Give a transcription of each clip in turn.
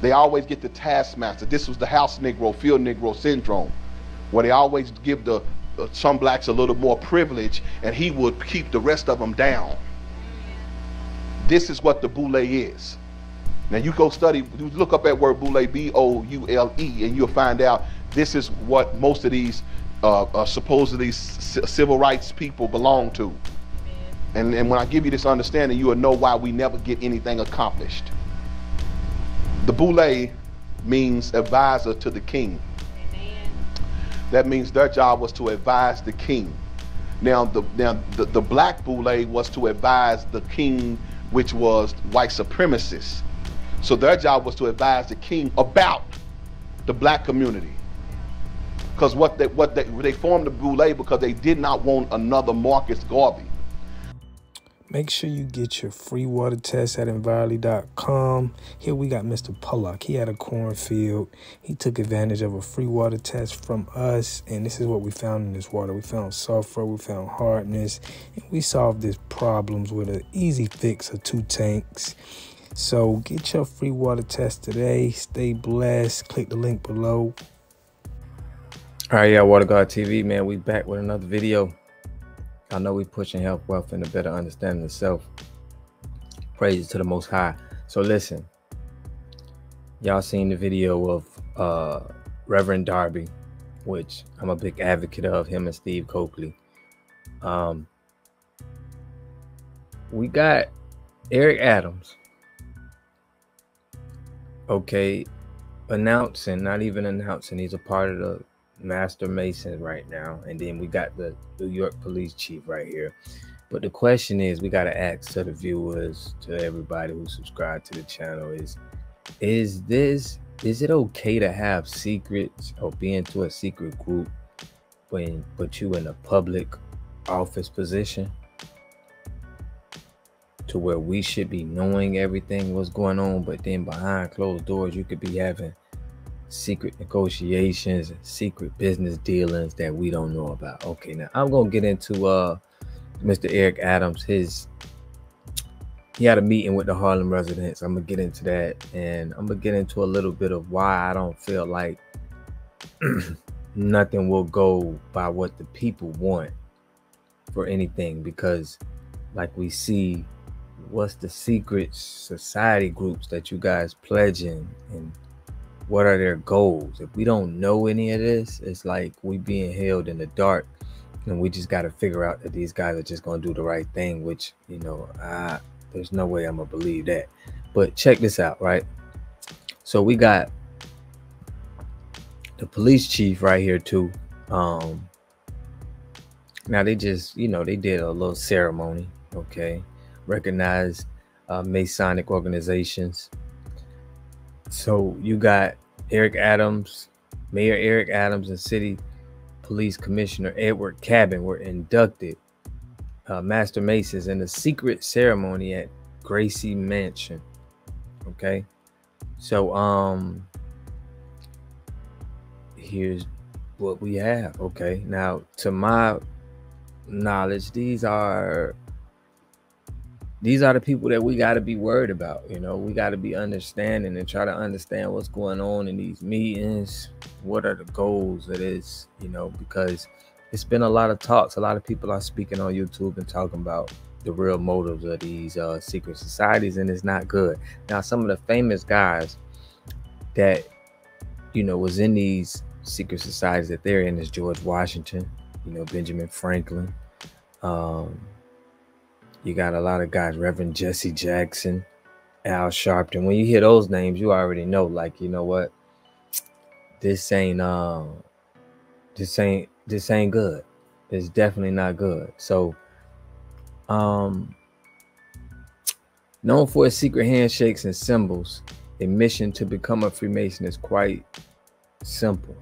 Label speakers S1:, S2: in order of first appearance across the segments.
S1: They always get the taskmaster. This was the house Negro, field Negro syndrome, where they always give the some blacks a little more privilege, and he would keep the rest of them down. This is what the boule is. Now you go study, you look up that word boule, B-O-U-L-E, and you'll find out this is what most of these supposedly civil rights people belong to. And when I give you this understanding, you will know why we never get anything accomplished. The boule means advisor to the king. Amen. That means their job was to advise the king. Now the black boule was to advise the king, which was white supremacists. So their job was to advise the king about the black community. Because they formed the boule because they did not want another Marcus Garvey.
S2: Make sure you get your free water test at Envirely.com. Here we got Mr. Pollock. He had a cornfield. He took advantage of a free water test from us, and this is what we found in this water. We found sulfur, we found hardness, and we solved these problems with an easy fix of 2 tanks. So get your free water test today. Stay blessed. Click the link below.
S3: All right, yeah, Water God TV, man. We back with another video. I know we pushing health, wealth, and a better understanding of self. Praise to the Most High. So listen, y'all seen the video of Reverend Darby, which I'm a big advocate of, him and Steve Coakley. We got Eric Adams, okay, announcing, not even announcing, he's a part of the Master Mason right now. And then we got the New York police chief right here. But the question is, we got to ask to the viewers, to everybody who subscribed to the channel, is it okay to have secrets or be into a secret group when put you in a public office position to where we should be knowing everything what's going on, but then behind closed doors you could be having secret negotiations and secret business dealings that we don't know about? Okay, now I'm gonna get into Mr. Eric Adams. He had a meeting with the Harlem residents. I'm gonna get into that, and I'm gonna get into a little bit of why I don't feel like nothing will go by what the people want for anything, because like we see, what's the secret society groups that you guys pledging, and what are their goals? If we don't know any of this, it's like we being held in the dark, and we just got to figure out that these guys are just going to do the right thing, which, you know, there's no way I'm going to believe that. But check this out, right? So we got the police chief right here too. Now they just, you know, they did a little ceremony, okay? Recognized Masonic organizations. So you got Eric Adams, Mayor Eric Adams, and City Police Commissioner Edward Cabin were inducted Master Masons in a secret ceremony at Gracie Mansion. Okay, so here's what we have. Okay, now to my knowledge, these are the people that we got to be worried about. You know, we got to be understanding and try to understand what's going on in these meetings. What are the goals of this? You know, because it's been a lot of talks. A lot of people are speaking on YouTube and talking about the real motives of these secret societies, and it's not good. Now, some of the famous guys that, you know, was in these secret societies that they're in is George Washington, you know, Benjamin Franklin. You got a lot of guys, Reverend Jesse Jackson, Al Sharpton. When you hear those names, you already know, like, you know what, this ain't good. It's definitely not good. So known for its secret handshakes and symbols, a mission to become a Freemason is quite simple.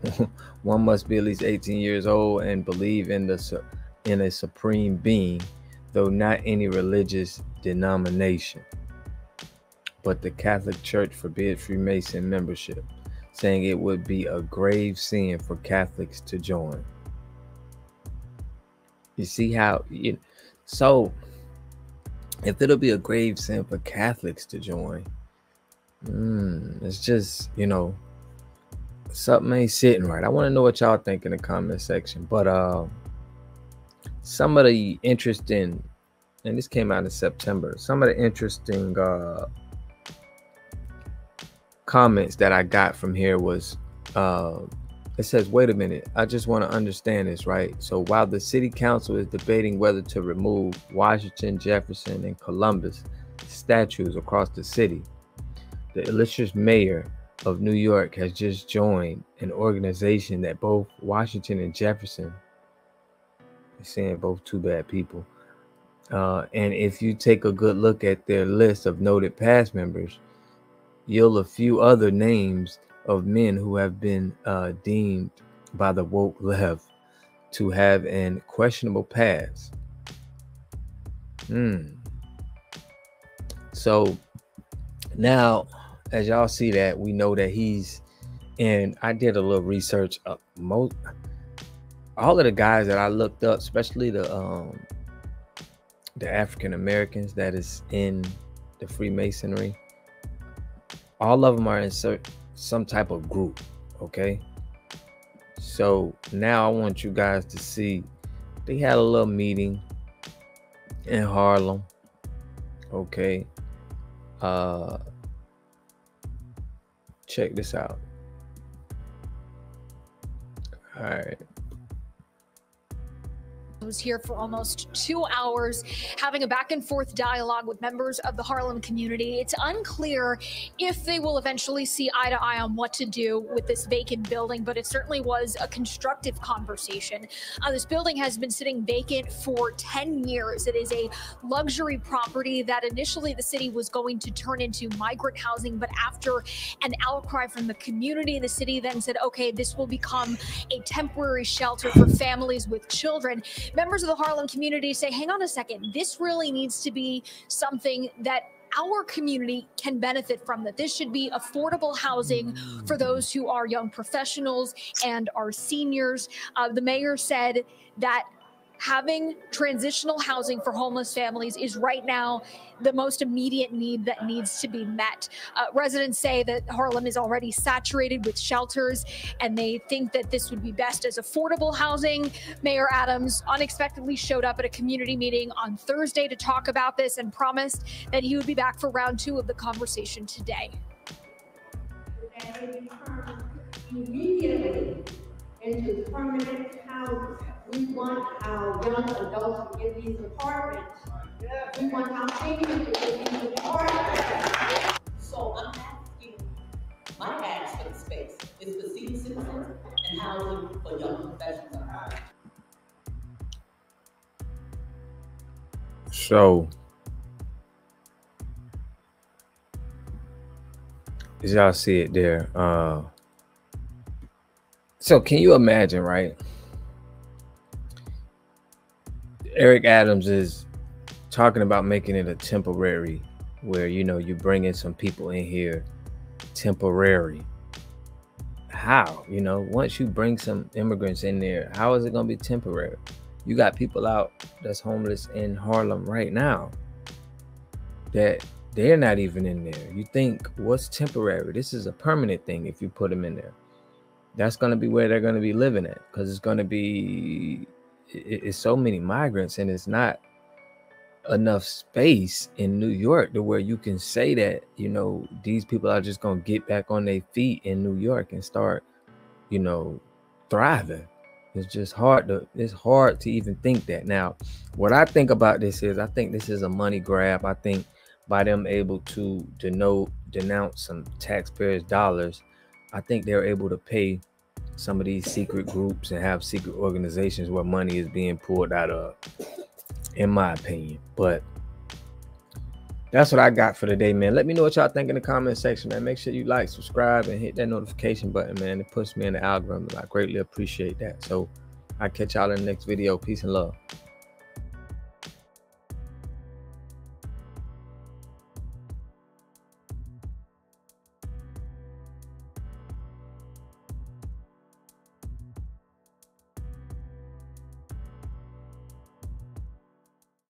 S3: One must be at least 18 years old and believe in a supreme being, though not any religious denomination. But the Catholic Church forbids Freemason membership, saying it would be a grave sin for Catholics to join. You see how, so if it'll be a grave sin for Catholics to join, It's just, something ain't sitting right. I want to know what y'all think in the comment section. But some of the interesting, and this came out in September, some of the interesting comments that I got from here was, it says, wait a minute, I just want to understand this, right? So while the city council is debating whether to remove Washington, Jefferson, and Columbus statues across the city, the illustrious mayor of New York has just joined an organization that both Washington and Jefferson, saying both two bad people. And if you take a good look at their list of noted past members, you'll a few other names of men who have been deemed by the woke left to have an questionable past. So now, as y'all see that, we know that he's, and I did a little research. All of the guys that I looked up, especially the African Americans that is in the Freemasonry, all of them are in some type of group. Okay, so now I want you guys to see, they had a little meeting in Harlem. Okay, check this out. All right.
S4: Was here for almost 2 hours having a back and forth dialogue with members of the Harlem community. It's unclear if they will eventually see eye to eye on what to do with this vacant building, but it certainly was a constructive conversation. This building has been sitting vacant for 10 years. It is a luxury property that initially the city was going to turn into migrant housing, but after an outcry from the community, the city then said, okay, this will become a temporary shelter for families with children. Members of the Harlem community say, hang on a second, this really needs to be something that our community can benefit from, that this should be affordable housing for those who are young professionals and our seniors. The mayor said that having transitional housing for homeless families is right now the most immediate need that needs to be met. Residents say that Harlem is already saturated with shelters, and they think that this would be best as affordable housing. Mayor Adams unexpectedly showed up at a community meeting on Thursday to talk about this and promised that he would be back for round 2 of the conversation today.
S5: Immediately into permanent housing. We want our young adults to get these apartments. We want our seniors to get these apartments.
S6: So I'm asking, my ask for the space is for senior citizens and housing for young professionals.
S3: So, as y'all see it there, so can you imagine, right? Eric Adams is talking about making it a temporary, where, you bring in some people in here temporary. How? Once you bring some immigrants in there, how is it going to be temporary? You got people out that's homeless in Harlem right now that they're not even in there. You think, what's temporary? This is a permanent thing if you put them in there. That's going to be where they're going to be living at, because it's going to be, it's so many migrants, and it's not enough space in New York to where you can say that, these people are just going to get back on their feet in New York and start, thriving. It's just hard to even think that. Now, what I think about this is, I think this is a money grab. I think by them able to denounce some taxpayers' dollars, I think they're able to pay some of these secret groups and have secret organizations where money is being pulled out of, in my opinion. But that's what I got for today, man. Let me know what y'all think in the comment section, man. Make sure you like, subscribe, and hit that notification button, man. It puts me in the algorithm. I greatly appreciate that. So I'll catch y'all in the next video. Peace and love.